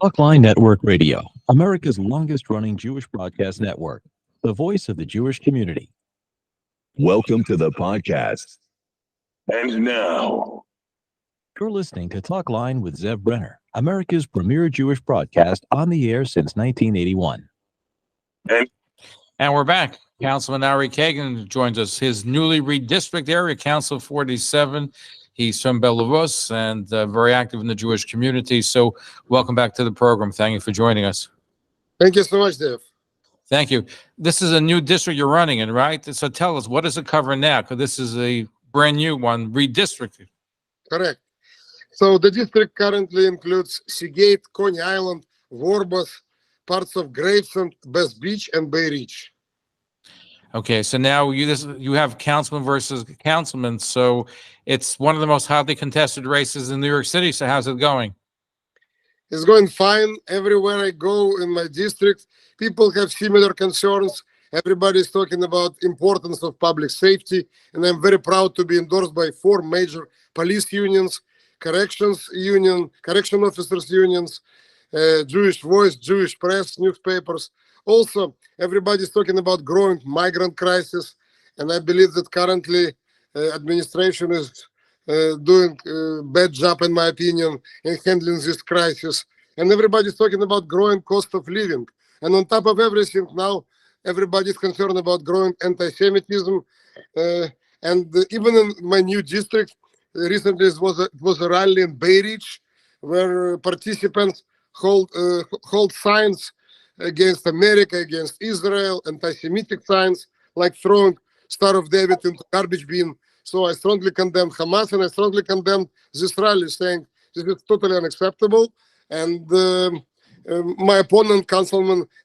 Talkline Network Radio, America's longest-running Jewish broadcast network, the voice of the Jewish community. Welcome to the podcast. And now, You're listening to Talkline with Zev Brenner, America's premier Jewish broadcast on the air since 1981. And we're back. Councilman Ari Kagan joins us. His newly redistricted area, Council 47. He's from Belarus and very active in the Jewish community. So welcome back to the program. Thank you for joining us. Thank you so much, Dave. Thank you. This is a new district you're running in, right? So tell us, what does it cover now? Because this is a brand new one, redistricted. Correct. So the district currently includes Seagate, Coney Island, Warbath, parts of Gravesend, Best Beach, and Bay Ridge. Okay, so now you have councilman versus councilman. So it's one of the most hotly contested races in New York City. So how's it going? It's going fine. Everywhere I go in my district, people have similar concerns. Everybody's talking about importance of public safety, and I'm very proud to be endorsed by 4 major police unions, correction officers unions, Jewish Voice, Jewish Press, newspapers. Also, everybody's talking about growing migrant crisis, and I believe that currently administration is doing a bad job, in my opinion, in handling this crisis. And everybody's talking about growing cost of living. And on top of everything, now everybody's concerned about growing anti-Semitism. And even in my new district, recently it was a rally in Bay Ridge where participants hold signs against America, against Israel, anti-Semitic signs, like throwing Star of David into garbage bin. So I strongly condemn Hamas, and I strongly condemn this rally, saying this is totally unacceptable. And my opponent,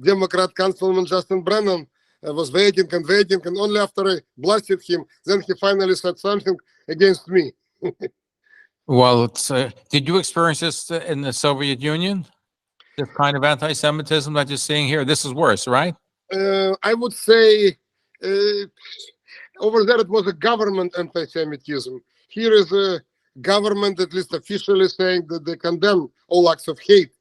Democrat Councilman Justin Brennan, was waiting, and only after I blasted him, then he finally said something against me. Well, did you experience this in the Soviet Union? This kind of anti-Semitism that you're seeing here? This is worse, right? I would say over there it was a government anti-Semitism. Here is a government, at least officially, saying that they condemn all acts of hate.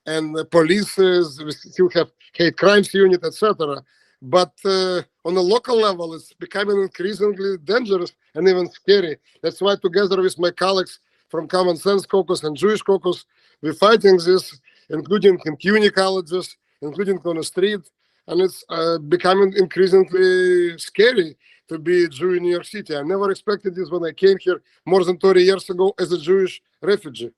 And the police still have hate crimes unit, etc. But on a local level, it's becoming increasingly dangerous and even scary. That's why, together with my colleagues from Common Sense Caucus and Jewish Caucus, we're fighting this, including in CUNY colleges, including on the street. And it's becoming increasingly scary to be a Jew in New York City. I never expected this when I came here more than 30 years ago as a Jewish refugee.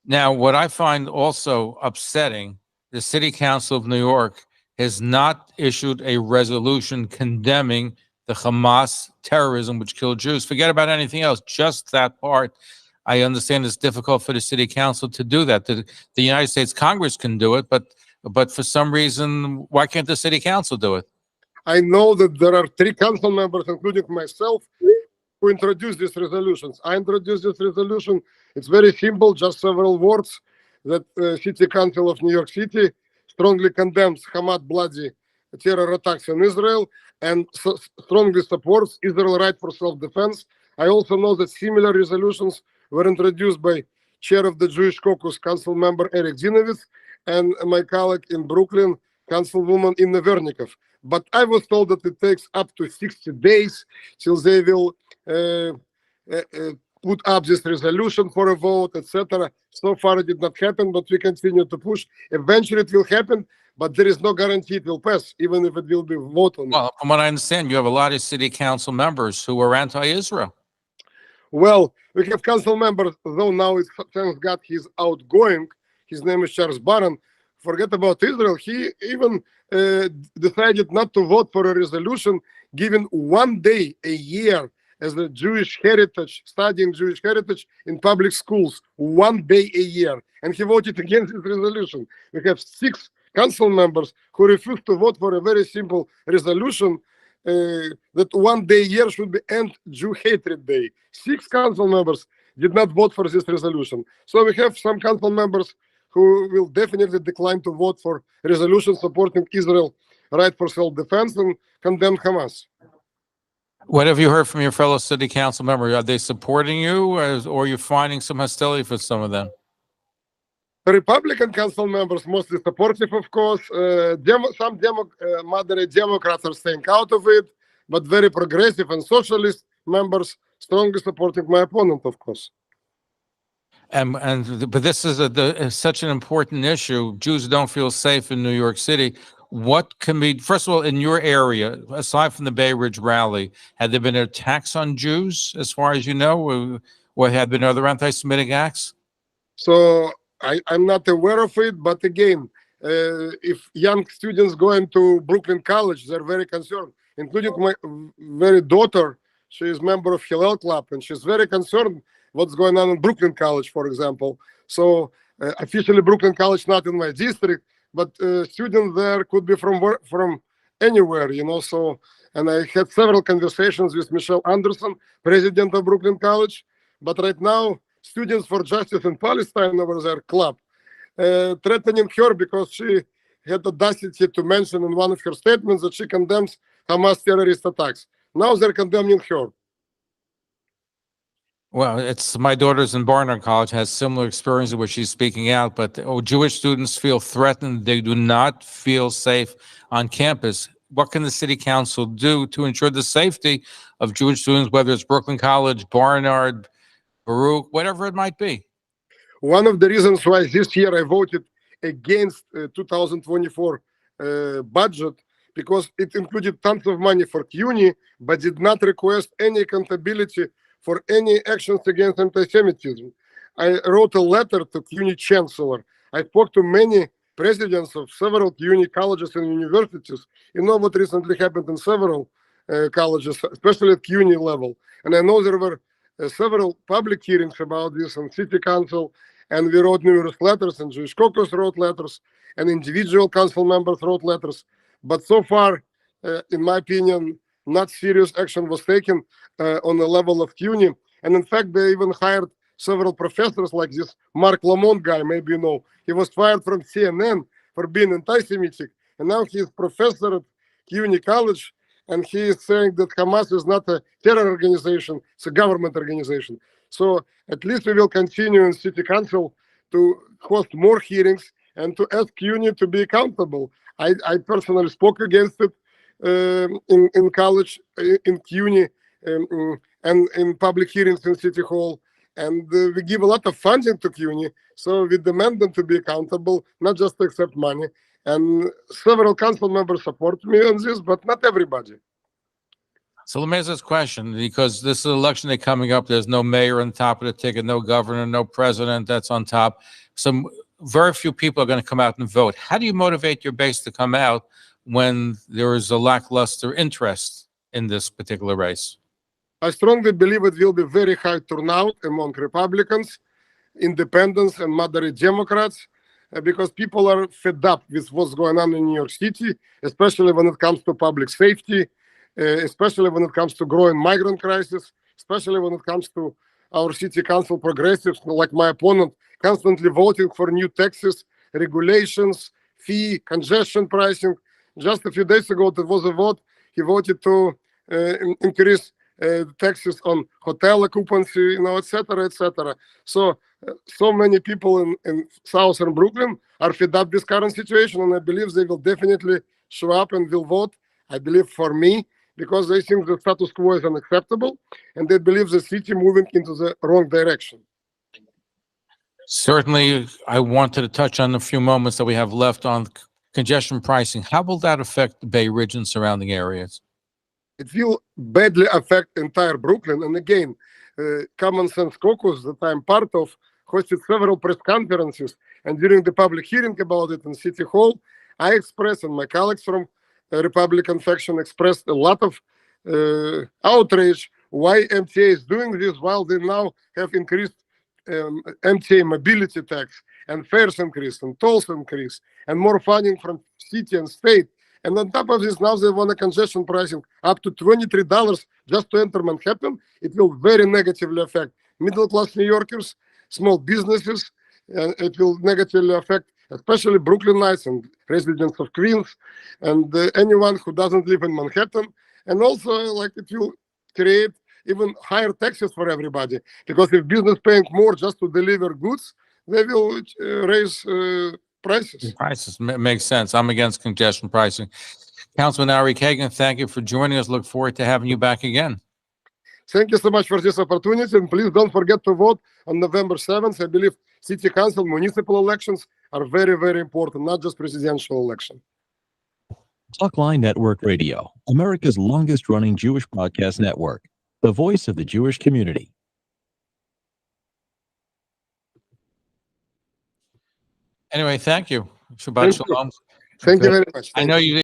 Now, what I find also upsetting, the City Council of New York has not issued a resolution condemning the Hamas terrorism which killed Jews. Forget about anything else, just that part. I understand it's difficult for the City Council to do that. The United States Congress can do it, but for some reason, why can't the City Council do it? I know that there are 3 council members, including myself, who introduced these resolutions. I introduced this resolution. It's very simple, just several words, that City Council of New York City strongly condemns Hamas bloody terror attacks in Israel and strongly supports Israel's right for self-defense. I also know that similar resolutions were introduced by Chair of the Jewish Caucus, Council Member Eric Zinovitz, and my colleague in Brooklyn, Councilwoman Inna Vernikov. But I was told that it takes up to 60 days till they will put up this resolution for a vote, etc. So far it did not happen, but we continue to push. Eventually it will happen, but there is no guarantee it will pass, even if it will be voted on. Well, from what I understand, you have a lot of City Council members who are anti-Israel. Well, we have council members, though now it's, thank God, he's outgoing. His name is Charles Barron. Forget about Israel. He even decided not to vote for a resolution giving 1 day a year as a Jewish heritage, studying Jewish heritage in public schools, 1 day a year. And he voted against this resolution. We have 6 council members who refused to vote for a very simple resolution that 1 day a year should be End Jew Hatred Day. 6 council members did not vote for this resolution. So we have some council members who will definitely decline to vote for a resolution supporting Israel right for self-defense and condemn Hamas. What have you heard from your fellow city council members? Are they supporting you, or are you finding some hostility for some of them? Republican council members mostly supportive, of course. Moderate Democrats are staying out of it, but very progressive and socialist members strongly supporting my opponent, of course. But this is such an important issue. Jews don't feel safe in New York City. What can be, first of all, in your area, aside from the Bay Ridge rally, had there been attacks on Jews, as far as you know, or had been other anti-Semitic acts? So I'm not aware of it, but again, if young students go into Bklyn College, they're very concerned, including my very daughter. She is member of Hillel Club, and she's very concerned what's going on in Bklyn College, for example. So officially Bklyn College not in my district, but students there could be from anywhere, you know. So, and I had several conversations with Michelle Anderson, president of Bklyn College, but right now, Students for Justice in Palestine over their club, threatening her because she had the audacity to mention in one of her statements that she condemns Hamas terrorist attacks. Now they're condemning her. Well, it's my daughter's in Barnard College, has similar experiences where she's speaking out, but Jewish students feel threatened. They do not feel safe on campus. What can the city council do to ensure the safety of Jewish students, whether it's Bklyn College, Barnard, Baruch, whatever it might be? One of the reasons why this year I voted against 2024 budget, because it included tons of money for CUNY, but did not request any accountability for any actions against anti-Semitism. I wrote a letter to CUNY chancellor. I spoke to many presidents of several CUNY colleges and universities. You know what recently happened in several colleges, especially at CUNY level. And I know there were several public hearings about this on city council, and we wrote numerous letters, and Jewish caucus wrote letters, and individual council members wrote letters. But so far, in my opinion, not serious action was taken on the level of CUNY. And in fact, they even hired several professors like this Mark Lamont guy, maybe you know. He was fired from CNN for being anti-Semitic, and now he is professor at CUNY College, and he is saying that Hamas is not a terror organization, it's a government organization. So at least we will continue in city council to host more hearings and to ask CUNY to be accountable. I personally spoke against it in college, in CUNY, and in public hearings in City Hall. And we give a lot of funding to CUNY, so we demand them to be accountable, not just to accept money. And several council members support me on this, but not everybody. So let me ask this question, because this is election day coming up. There's no mayor on top of the ticket, no governor, no president that's on top. Some very few people are going to come out and vote. How do you motivate your base to come out when there is a lackluster interest in this particular race? I strongly believe it will be very high turnout among Republicans, independents, and moderate Democrats, because people are fed up with what's going on in New York City, especially when it comes to public safety, especially when it comes to growing migrant crisis, especially when it comes to our city council progressives, like my opponent, constantly voting for new taxes, regulations, fee, congestion pricing. Just a few days ago, there was a vote. He voted to increase taxes on hotel occupancy, you know, etc., etc. So many people in southern Brooklyn are fed up with current situation, and I believe they will definitely show up and will vote, I believe, for me, because they think the status quo is unacceptable, and they believe the city moving into the wrong direction. Certainly, I wanted to touch on a few moments that we have left on congestion pricing. How will that affect the Bay Ridge and surrounding areas? It will badly affect entire Brooklyn. And again, Common Sense Caucus, that I'm part of, hosted several press conferences. And during the public hearing about it in City Hall, I expressed, and my colleagues from the Republican faction expressed a lot of outrage why MTA is doing this while they now have increased MTA mobility tax and fares increase and tolls increase and more funding from city and state. And on top of this, now they want a congestion pricing up to $23 just to enter Manhattan. It will very negatively affect middle-class New Yorkers, small businesses, and it will negatively affect especially Brooklynites and residents of Queens and anyone who doesn't live in Manhattan. And also, like, it will create even higher taxes for everybody, because if business paying more just to deliver goods, they will raise prices. Prices makes sense. I'm against congestion pricing. Councilman Ari Kagan, thank you for joining us. Look forward to having you back again. Thank you so much for this opportunity, and please don't forget to vote on November 7th. I believe city council, municipal elections are very, very important, not just presidential election. Talkline Network Radio, America's longest running Jewish broadcast network, the voice of the Jewish community. Anyway, thank you. Shabbat Thank you. shalom. Thank you Okay. very much. I Thank know you. you